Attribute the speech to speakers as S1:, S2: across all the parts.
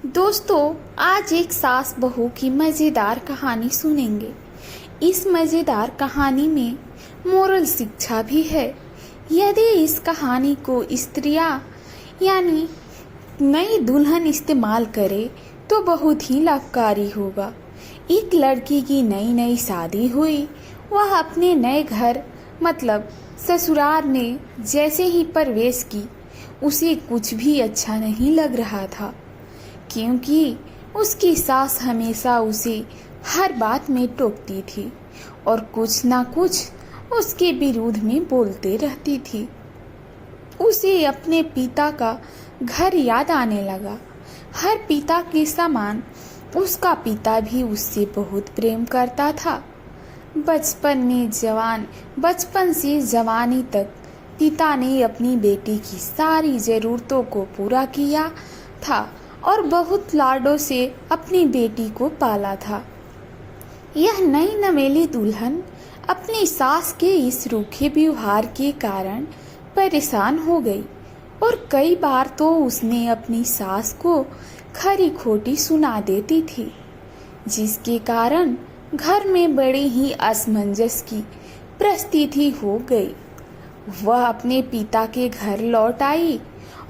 S1: दोस्तों, आज एक सास बहू की मज़ेदार कहानी सुनेंगे। इस मज़ेदार कहानी में मोरल शिक्षा भी है। यदि इस कहानी को स्त्रियां यानी नई दुल्हन इस्तेमाल करे तो बहुत ही लाभकारी होगा। एक लड़की की नई नई शादी हुई। वह अपने नए घर मतलब ससुराल में जैसे ही प्रवेश की, उसे कुछ भी अच्छा नहीं लग रहा था, क्योंकि उसकी सास हमेशा उसे हर बात में टोकती थी और कुछ ना कुछ उसके विरुद्ध में बोलते रहती थी। उसे अपने पिता का घर याद आने लगा। हर पिता के समान उसका पिता भी उससे बहुत प्रेम करता था। बचपन से जवानी तक पिता ने अपनी बेटी की सारी ज़रूरतों को पूरा किया था और बहुत लाडों से अपनी बेटी को पाला था। यह नई नवेली दुल्हन अपनी सास के इस रूखे व्यवहार के कारण परेशान हो गई और कई बार तो उसने अपनी सास को खरी खोटी सुना देती थी, जिसके कारण घर में बड़ी ही असमंजस की परिस्थिति हो गई। वह अपने पिता के घर लौट आई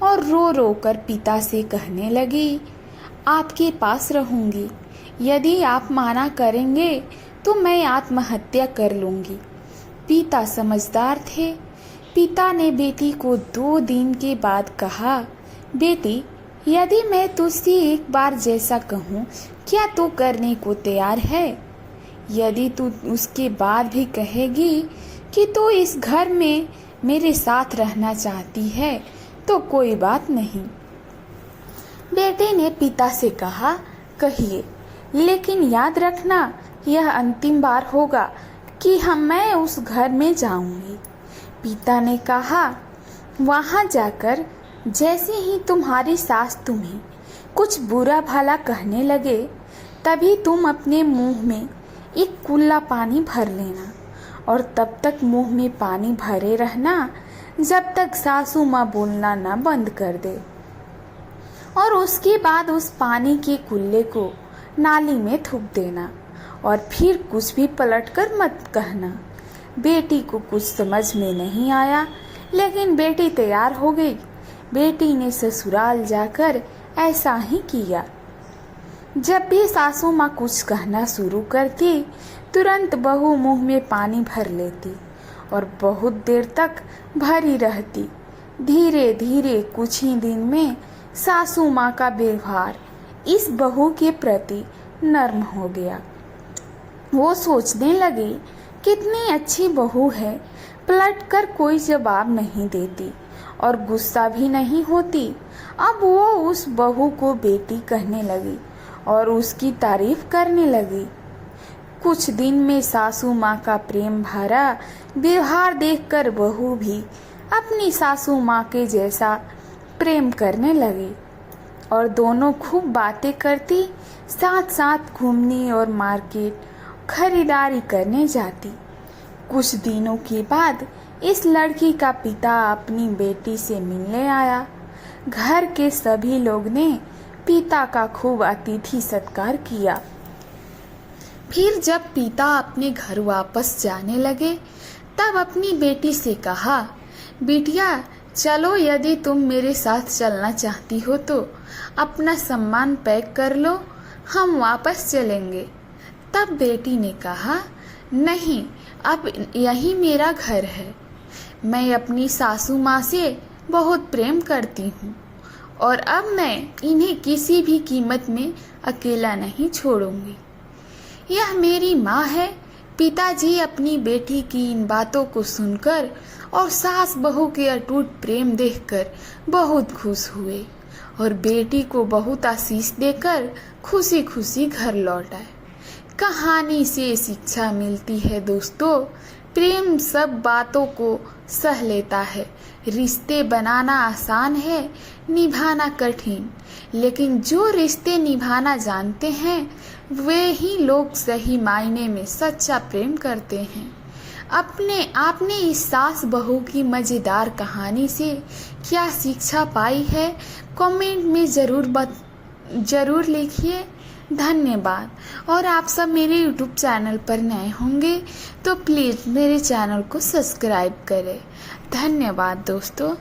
S1: और रो रो कर पिता से कहने लगी, आपके पास रहूंगी। यदि आप माना करेंगे तो मैं आत्महत्या कर लूंगी। पिता समझदार थे। पिता ने बेटी को 2 दिन के बाद कहा, बेटी, यदि मैं तुझसे एक बार जैसा कहूँ, क्या तू करने को तैयार है? यदि तू उसके बाद भी कहेगी कि तू इस घर में मेरे साथ रहना चाहती है तो कोई बात नहीं। बेटे ने पिता से कहा, कहिए, लेकिन याद रखना यह अंतिम बार होगा कि मैं उस घर में जाऊंगी। पिता ने कहा, वहां जाकर जैसे ही तुम्हारी सास तुम्हें कुछ बुरा भला कहने लगे, तभी तुम अपने मुंह में एक कुल्ला पानी भर लेना और तब तक मुंह में पानी भरे रहना जब तक सासू माँ बोलना न बंद कर दे, और उसके बाद उस पानी के कुल्ले को नाली में थूक देना और फिर कुछ भी पलटकर मत कहना। बेटी को कुछ समझ में नहीं आया, लेकिन बेटी तैयार हो गई। बेटी ने ससुराल जाकर ऐसा ही किया। जब भी सासू माँ कुछ कहना शुरू करती, तुरंत बहू मुंह में पानी भर लेती और बहुत देर तक भरी रहती। धीरे धीरे कुछ ही दिन में सासू माँ का व्यवहार इस बहू के प्रति नर्म हो गया। वो सोचने लगी, कितनी अच्छी बहू है, पलटकर कोई जवाब नहीं देती और गुस्सा भी नहीं होती। अब वो उस बहू को बेटी कहने लगी और उसकी तारीफ करने लगी। कुछ दिन में सासू माँ का प्रेम भरा व्यवहार देखकर बहू भी अपनी सासू माँ के जैसा प्रेम करने लगी और दोनों खूब बातें करती, साथ साथ घूमने और मार्केट खरीदारी करने जाती। कुछ दिनों के बाद इस लड़की का पिता अपनी बेटी से मिलने आया। घर के सभी लोग ने पिता का खूब अतिथि सत्कार किया। फिर जब पिता अपने घर वापस जाने लगे, तब अपनी बेटी से कहा, बिटिया चलो, यदि तुम मेरे साथ चलना चाहती हो तो अपना सामान पैक कर लो, हम वापस चलेंगे। तब बेटी ने कहा, नहीं, अब यही मेरा घर है। मैं अपनी सासू माँ से बहुत प्रेम करती हूँ और अब मैं इन्हें किसी भी कीमत में अकेला नहीं छोड़ूंगी। यह मेरी माँ है। पिताजी अपनी बेटी की इन बातों को सुनकर और सास बहू के अटूट प्रेम देखकर बहुत खुश हुए और बेटी को बहुत आशीष देकर खुशी खुशी घर लौट आए। कहानी से शिक्षा मिलती है दोस्तों, प्रेम सब बातों को सह लेता है। रिश्ते बनाना आसान है, निभाना कठिन, लेकिन जो रिश्ते निभाना जानते हैं वे ही लोग सही मायने में सच्चा प्रेम करते हैं। आपने इस सास बहू की मज़ेदार कहानी से क्या शिक्षा पाई है, कमेंट में ज़रूर ज़रूर लिखिए। धन्यवाद। और आप सब मेरे YouTube चैनल पर नए होंगे तो प्लीज़ मेरे चैनल को सब्सक्राइब करें। धन्यवाद दोस्तों।